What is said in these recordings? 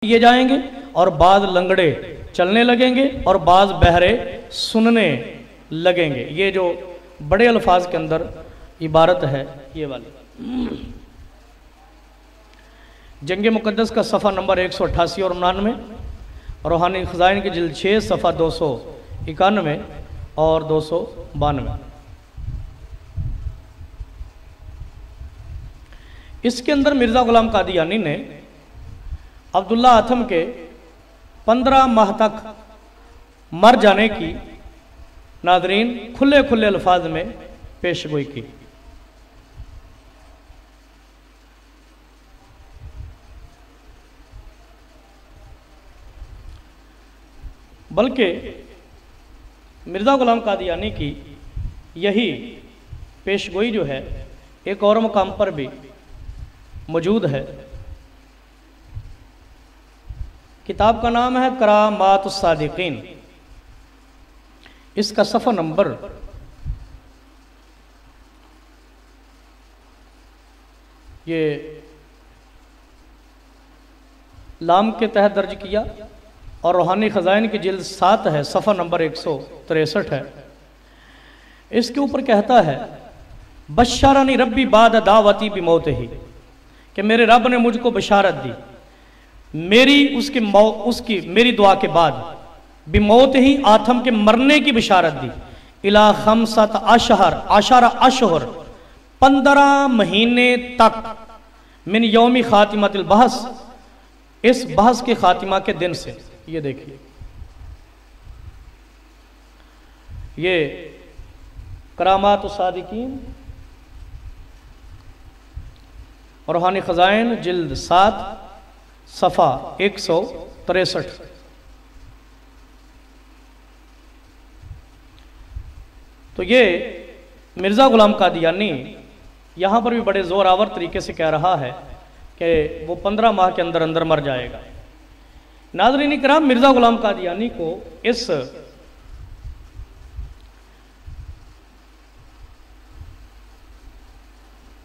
किए जाएंगे और बाज लंगड़े चलने लगेंगे और बाज बहरे सुनने लगेंगे। ये जो बड़े अल्फाज के अंदर इबारत है ये वाली। जंग मुक़द्दस का सफ़ा नंबर 188 और 99, रूहानी ख़ज़ाइन की जिल्द 6 सफ़ा 291 और 292। इसके अंदर मिर्ज़ा ग़ुलाम कादियानी ने अब्दुल्ला आथम के 15 माह तक मर जाने की नादरीन खुले खुले अल्फाज में पेशगोई की। बल्कि मिर्ज़ा ग़ुलाम कादियानी की यही पेशगोई जो है एक और मकाम पर भी मौजूद है। किताब का नाम है करामात सादिकीन। इसका सफ़ा नंबर ये लाम के तहत दर्ज किया और रूहानी ख़ज़ाइन की जिल्द 7 है, सफ़ा नंबर 163 है। इसके ऊपर कहता है बशारानी रब्बी बाद दावती भी मौत ही, कि मेरे रब ने मुझको बशारत दी उसकी मेरी दुआ के बाद बिमौत ही आथम के मरने की बशारत दी। इला खमसत आशारा अशहर 15 महीने तक मिन यौमी खातिमतिल बहस, इस बहस के खातिमा के दिन से। ये देखिए ये करामात सादिकीन और रूहानी ख़ज़ाइन जिल्द 7 सफ़ा 163। तो ये मिर्ज़ा ग़ुलाम कादियानी यहाँ पर भी बड़े ज़ोरावर तरीके से कह रहा है कि वो 15 माह के अंदर अंदर मर जाएगा। नाज़रीन किराम, मिर्ज़ा ग़ुलाम कादियानी को इस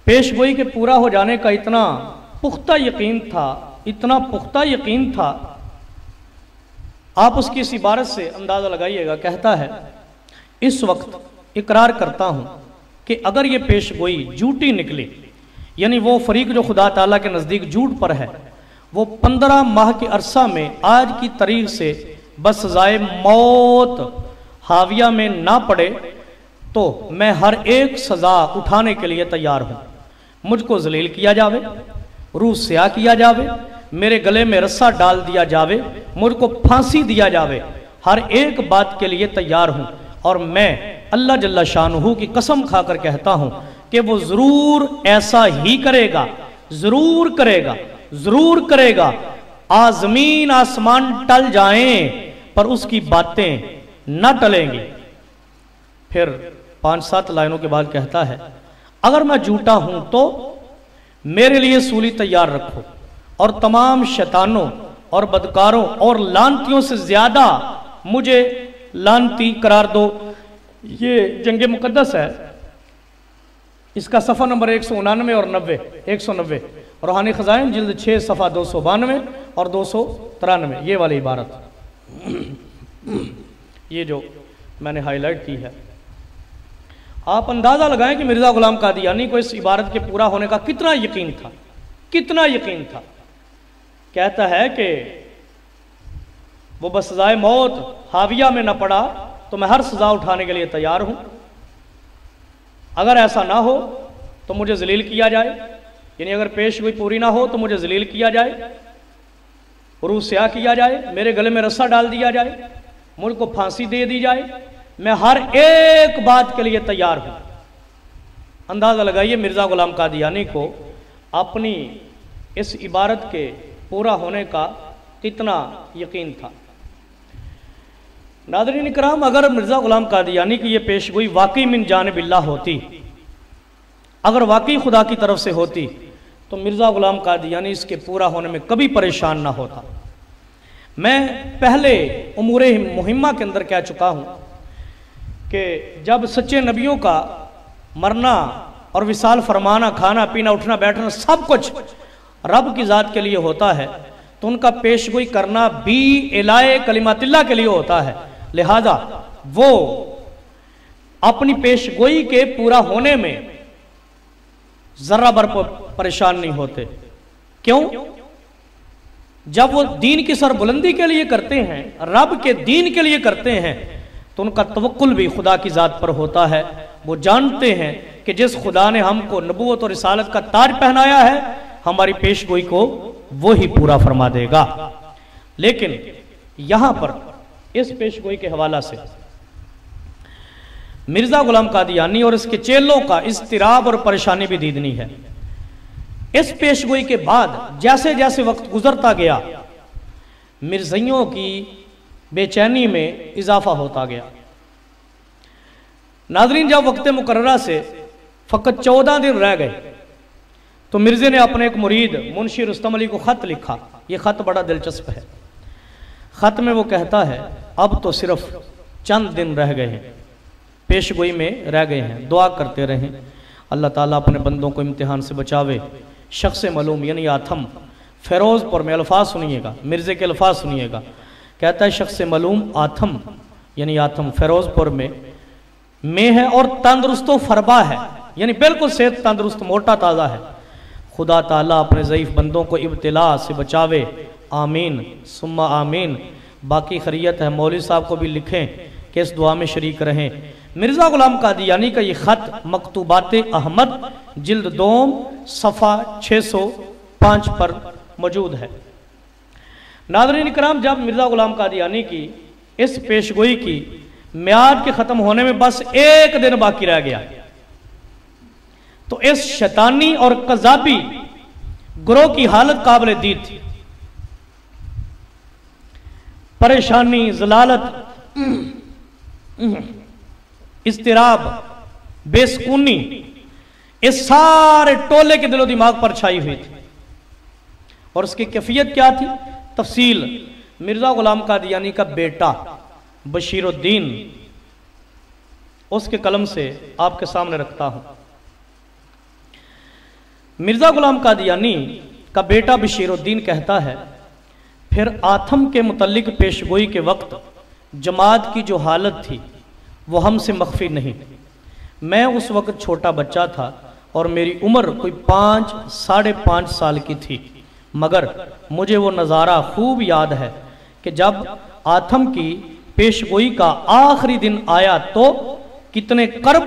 पेशगोई के पूरा हो जाने का इतना पुख्ता यकीन था, आप उसकी इस इबारत से अंदाज़ा लगाइएगा। कहता है इस वक्त इकरार करता हूँ कि अगर ये पेशगोई झूठी निकली, यानी वो फरीक जो खुदा ताला के नज़दीक झूठ पर है, वो 15 माह के अरसा में आज की तारीख से बस सज़ाए मौत हाविया में ना पड़े, तो मैं हर एक सज़ा उठाने के लिए तैयार हूँ। मुझको जलील किया जावे, रूह स्याह किया जावे, मेरे गले में रस्सा डाल दिया जावे, मुझको फांसी दिया जावे, हर एक बात के लिए तैयार हूँ। और मैं अल्लाह जल्ला शानुहु की कसम खाकर कहता हूँ कि वो ज़रूर ऐसा ही करेगा, ज़रूर करेगा, ज़रूर करेगा। ज़मीन आसमान टल जाएं पर उसकी बातें न टलेंगी। फिर 5-7 लाइनों के बाद कहता है अगर मैं झूठा हूं तो मेरे लिए सूली तैयार रखो और तमाम शैतानों और बदकारों और लानतियों से ज्यादा मुझे लानती करार दो। ये जंग मुक़द्दस है, इसका सफ़ा नंबर 189 और 190, रूहानी ख़ज़ाइन जिल्द 6 सफ़ा 292 और 293, ये वाली इबारत ये जो मैंने हाईलाइट की है। आप अंदाज़ा लगाएं कि मिर्ज़ा ग़ुलाम कादियानी को इस इबारत के पूरा होने का कितना यकीन था, कितना यकीन था। कहता है कि वो बस सज़ाए मौत हाविया में न पड़ा तो मैं हर सज़ा उठाने के लिए तैयार हूँ। अगर ऐसा ना हो तो मुझे जलील किया जाए, यानी अगर पेशगोई पूरी ना हो तो मुझे जलील किया जाए, रूह स्याह किया जाए, मेरे गले में रस्सा डाल दिया जाए, मुझको फांसी दे दी जाए, मैं हर एक बात के लिए तैयार हूं। अंदाजा लगाइए मिर्ज़ा ग़ुलाम कादियानी को अपनी इस इबारत के पूरा होने का कितना यकीन था। नाज़रीन इकराम, अगर मिर्ज़ा ग़ुलाम कादियानी की ये पेशगोई वाकई मिन जानिबिल्लाह होती, अगर वाकई खुदा की तरफ से होती, तो मिर्ज़ा ग़ुलाम कादियानी इसके पूरा होने में कभी परेशान ना होता। मैं पहले उमूरे मुहिम्मा के अंदर कह चुका हूँ कि जब सच्चे नबियों का मरना और विसाल फरमाना, खाना पीना, उठना बैठना सब कुछ रब की ज़ात के लिए होता है, तो उनका पेशगोई करना भी इलाए कलिमातिल्लाह के लिए होता है। लिहाजा वो अपनी पेशगोई के पूरा होने में जर्रा भर परेशान नहीं होते। क्यों? जब वो दीन की सरबुलंदी के लिए करते हैं, रब के दीन के लिए करते हैं, तो उनका तवक्कुल भी खुदा की जात पर होता है। वो जानते हैं कि जिस खुदा ने हमको नबूवत और रिसालत का ताज पहनाया है, हमारी पेशगोई को वो ही पूरा फरमा देगा। लेकिन यहां पर इस पेशगोई के हवाला से मिर्जा गुलाम कादियानी और इसके चेलों का इस्तिराब और परेशानी भी दीदनी है। इस पेशगोई के बाद जैसे जैसे वक्त गुजरता गया, मिर्जियों की बेचैनी में इजाफा होता गया। नाज़रीन, जब वक्त मुकर्ररा से फ़कत 14 दिन रह गए तो मिर्जे ने अपने एक मुरीद मुंशी रुस्तम अली को ख़त लिखा। यह ख़त बड़ा दिलचस्प है। ख़त में वो कहता है, अब तो सिर्फ चंद दिन रह गए हैं, पेशगोई में रह गए हैं, दुआ करते रहें अल्लाह ताला अपने बंदों को इम्तिहान से बचावे। शख्स मालूम यानी आथम फ़िरोज़पुर में अल्फाज सुनिएगा, मिर्जे के अल्फाज सुनिएगा। कहता है शख्स मालूम आथम यानी आथम फ़िरोज़पुर में है और तंदुरुस्त फरबा है, यानी बिल्कुल सेहत तंदुरुस्त मोटा ताज़ा है। खुदा ताला अपने ज़ईफ़ बंदों को इब्तिला से बचावे, आमीन सुम्मा आमीन। बाकी खैरियत है, मौलवी साहब को भी लिखें कि इस दुआ में शरीक रहें। मिर्ज़ा गुलाम कादियानी का ये ख़त मकतूबात अहमद जिल्द 2 सफ़ा 605 पर मौजूद है। नाज़रीन इकराम, जब मिर्ज़ा गुलाम कादियानी की इस पेशगोई की मियाद के ख़त्म होने में बस एक दिन बाकी रह गया, तो इस शैतानी और कज़ाबी ग्रोह की हालत काबिल दीद थी। परेशानी, ज़लालत, इस्तिराब, बेसकूनी, इस सारे टोले के दिलो दिमाग पर छाई हुई थी। और उसकी कैफियत क्या थी? तफसील मिर्जा गुलाम कादियानी का बेटा बशीरुद्दीन, उसके कलम से आपके सामने रखता हूं। मिर्जा गुलाम कादियानी का बेटा बशीरुद्दीन कहता है, फिर आथम के मुतल्लिक पेशगोई के वक्त जमात की जो हालत थी वो हमसे मख्फी नहीं। मैं उस वक्त छोटा बच्चा था और मेरी उम्र कोई 5 साढ़े 5 साल की थी, मगर मुझे वो नज़ारा खूब याद है कि जब आथम की पेशगोई का आखिरी दिन आया तो कितने कर्ब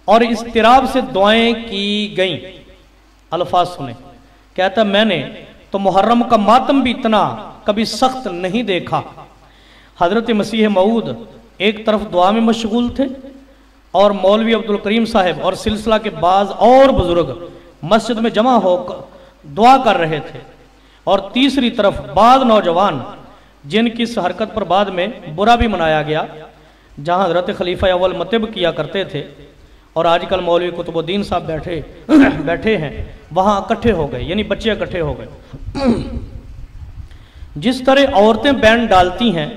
और इस्तिराब से दुआएं की गईं। अल्फाज सुने। कहता मैंने तो मुहर्रम का मातम भी इतना कभी सख्त नहीं देखा। हजरत मसीह मऊद एक तरफ दुआ में मशगूल थे और मौलवी अब्दुल करीम साहब और सिलसिला के बाज और बुजुर्ग मस्जिद में जमा होकर दुआ कर रहे थे, और तीसरी तरफ बाद नौजवान जिनकी इस हरकत पर बाद में बुरा भी मनाया गया, जहां हजरत खलीफा अव्वल मतब किया करते थे और आजकल मौलवी कुतुबुद्दीन साहब बैठे हैं, वहां इकट्ठे हो गए, यानी बच्चे इकट्ठे हो गए। जिस तरह औरतें बैंड डालती हैं,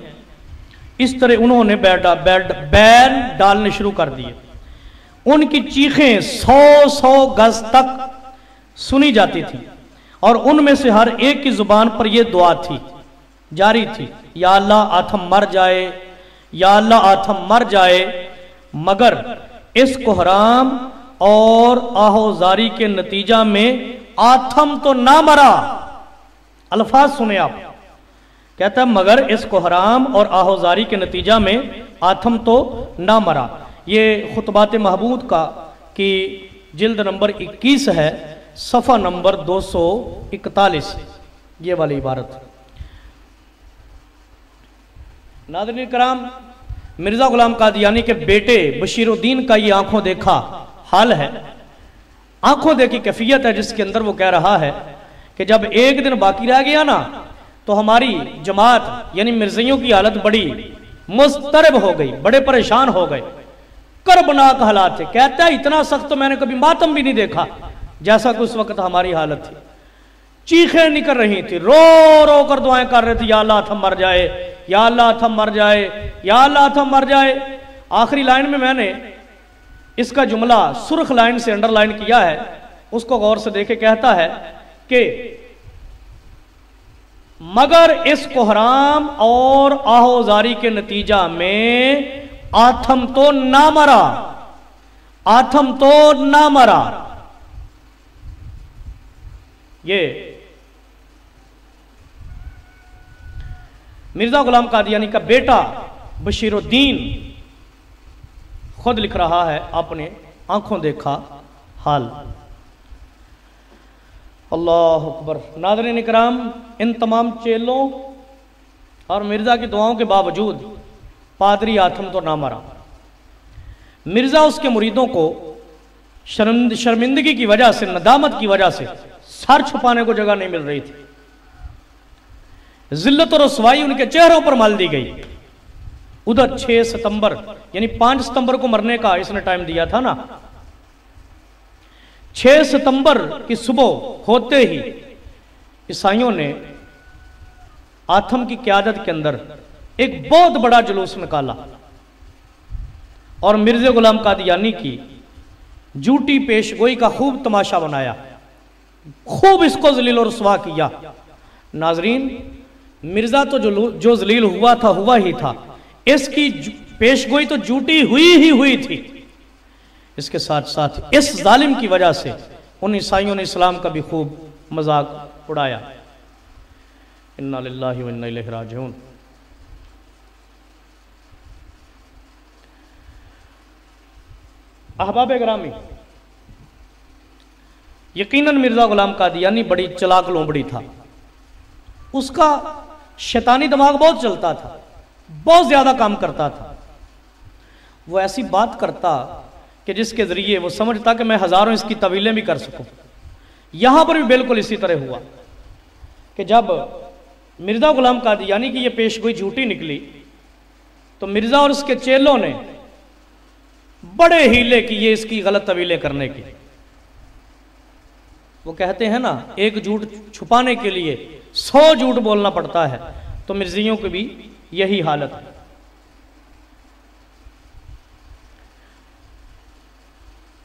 इस तरह उन्होंने बैंड डालने शुरू कर दिए। उनकी चीखें 100 गज तक सुनी जाती थी और उनमें से हर एक की जुबान पर यह दुआ थी, जारी थी, या अल्लाह आथम मर जाए, या अल्लाह आथम मर जाए। मगर इस कोहराम और आहोजारी के नतीजा में आथम तो ना मरा। अल्फाज सुने आप। कहता है मगर इस कोहराम और आहोजारी के नतीजा में आथम तो ना मरा। ये खुतबात महबूद का की जिल्द नंबर 21 है, सफ़ा नंबर 241, ये वाली इबारत। नाज़रीन कराम, मिर्जा गुलाम कादियानी के बेटे बशीरुद्दीन का ये आंखों देखा हाल है, आंखों देखी कैफियत है, जिसके अंदर वो कह रहा है कि जब एक दिन बाकी रह गया ना, तो हमारी जमात यानी मिर्जियों की हालत बड़ी मुस्तरब हो गई, बड़े परेशान हो गए, कर्बनाक हालात थे। कहता है इतना सख्त तो मैंने कभी मातम भी नहीं देखा जैसा कि उस वक्त हमारी हालत थी। चीखें निकल रही थी, रो रो कर दुआएं कर रहे थे, या अल्लाह आथम मर जाए, या अल्लाह आथम मर जाए, या अल्लाह आथम मर जाए। आखिरी लाइन में मैंने इसका जुमला सुर्ख लाइन से अंडरलाइन किया है, उसको गौर से देखे। कहता है कि मगर इस कोहराम और आहोजारी के नतीजा में आथम तो ना मरा, आथम तो ना मरा। ये मिर्जा गुलाम कादियानी का बेटा बशीरुद्दीन खुद लिख रहा है, आपने आंखों देखा हाल। अल्लाह अकबर। नाज़रीन इकराम, इन तमाम चेलों और मिर्जा की दुआओं के बावजूद पादरी आथम तो ना मरा। मिर्जा उसके मुरीदों को शर्मिंदगी की वजह से, नदामत की वजह से सर छुपाने को जगह नहीं मिल रही थी। जिल्लत और रसवाई उनके चेहरों पर मल दी गई। उधर 6 सितंबर यानी 5 सितंबर को मरने का इसने टाइम दिया था ना। 6 सितंबर की सुबह होते ही ईसाइयों ने आथम की क़यादत के अंदर एक बहुत बड़ा जुलूस निकाला और मिर्जा गुलाम कादियानी की झूठी पेशगोई का खूब तमाशा बनाया, खूब इसको जलील और रुसवा किया। नाजरीन, मिर्जा तो जो जलील हुआ था हुआ ही था, इसकी पेशगोई तो झूठी हुई ही हुई थी। इसके साथ साथ इस जालिम की वजह से उन ईसाइयों ने इस्लाम का भी खूब मजाक उड़ाया। इन्ना लिल्लाहि व इन्ना इलैहि राजिऊन। अहबाब ग्रामी, यकीनन मिर्जा गुलाम कादियानी बड़ी चालाक लोमड़ी था। उसका शैतानी दिमाग बहुत चलता था, बहुत ज्यादा काम करता था। वो ऐसी बात करता कि जिसके जरिए वो समझता कि मैं हजारों इसकी तवीलें भी कर सकूं। यहां पर भी बिल्कुल इसी तरह हुआ कि जब मिर्जा गुलाम कादियानी की ये पेशगोई झूठी निकली तो मिर्जा और उसके चेलों ने बड़े हीले किए इसकी गलत तवीलें करने की। वो कहते हैं ना, एक झूठ छुपाने के लिए 100 झूठ बोलना पड़ता है, तो मिर्जियों की भी यही हालत है।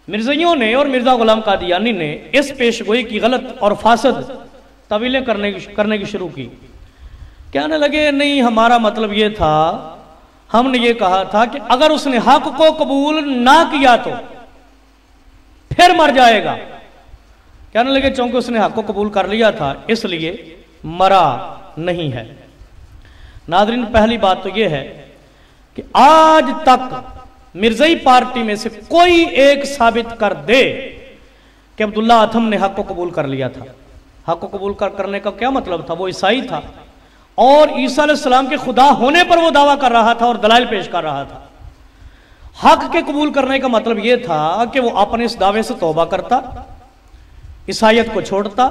मिर्जियों ने और मिर्जा गुलाम कादियानी ने इस पेशगोई की गलत और फासद तवीलें करने की शुरू की। कहने लगे, नहीं, हमारा मतलब ये था, हमने ये कहा था कि अगर उसने हक को कबूल ना किया तो फिर मर जाएगा। कहने लगे, चूंकि उसने हक को कबूल कर लिया था इसलिए मरा नहीं है। नाज़रीन, पहली बात तो यह है कि आज तक मिर्ज़ाई पार्टी में से कोई एक साबित कर दे कि अब्दुल्ला आथम ने हक को कबूल कर लिया था। हक को कबूल करने का क्या मतलब था? वो ईसाई था और ईसा अलैहिस्सलाम के खुदा होने पर वो दावा कर रहा था और दलाइल पेश कर रहा था। हक के कबूल करने का मतलब यह था कि वो अपने इस दावे से तौबा करता, ईसाइयत को छोड़ता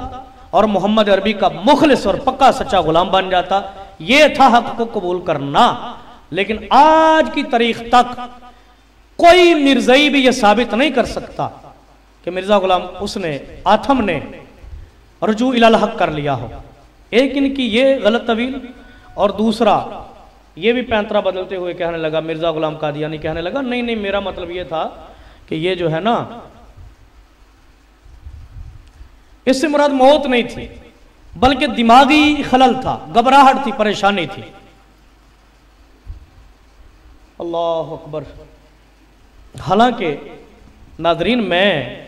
और मोहम्मद अरबी का मुखलिस और पक्का सच्चा गुलाम बन जाता। यह था हक को कबूल करना। लेकिन आज की तारीख तक कोई मिर्ज़ाई भी यह साबित नहीं कर सकता कि मिर्जा गुलाम उसने आथम ने रजू इलाल हक कर लिया हो। एक इनकी ये गलत तवील, और दूसरा ये भी पैंतरा बदलते हुए कहने लगा, मिर्जा गुलाम कादियानी कहने लगा, नहीं नहीं, मेरा मतलब ये था कि ये जो है ना, इससे मुराद मौत नहीं थी बल्कि दिमागी खलल था, घबराहट थी, परेशानी थी। अल्लाह अकबर। हालांकि नाज़रीन, मैं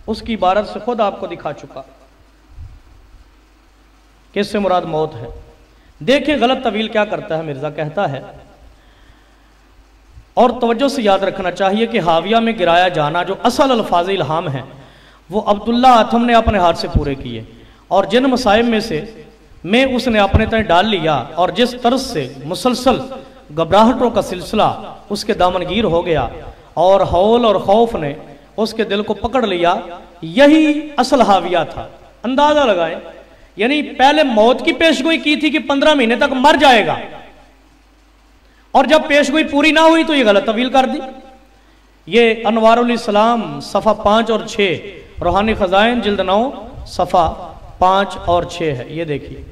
उसकी इबारत से खुद आपको दिखा चुका कि इससे मुराद मौत है। देखें गलत तवील क्या करता है। मिर्जा कहता है, और तवज्जो से याद रखना चाहिए कि हाविया में गिराया जाना जो असल अल्फाज इल्हाम है वो अब्दुल्ला आथम ने अपने हाथ से पूरे किए, और जिन मसाइब में उसने अपने तय डाल लिया और जिस तरह से मुसलसल घबराहटों का सिलसिला उसके दामनगीर हो गया और हौल और खौफ ने उसके दिल को पकड़ लिया, यही असल हाविया था। अंदाजा लगाएं, यानी पहले मौत की पेशगोई की थी कि 15 महीने तक मर जाएगा, और जब पेशगोई पूरी ना हुई तो ये गलत तवील कर दी। ये अनवारुल इस्लाम सफ़ा 5 और 6, रूहानी खजाइन जिल्द 9 सफ़ा 5 और 6 है। ये देखिए,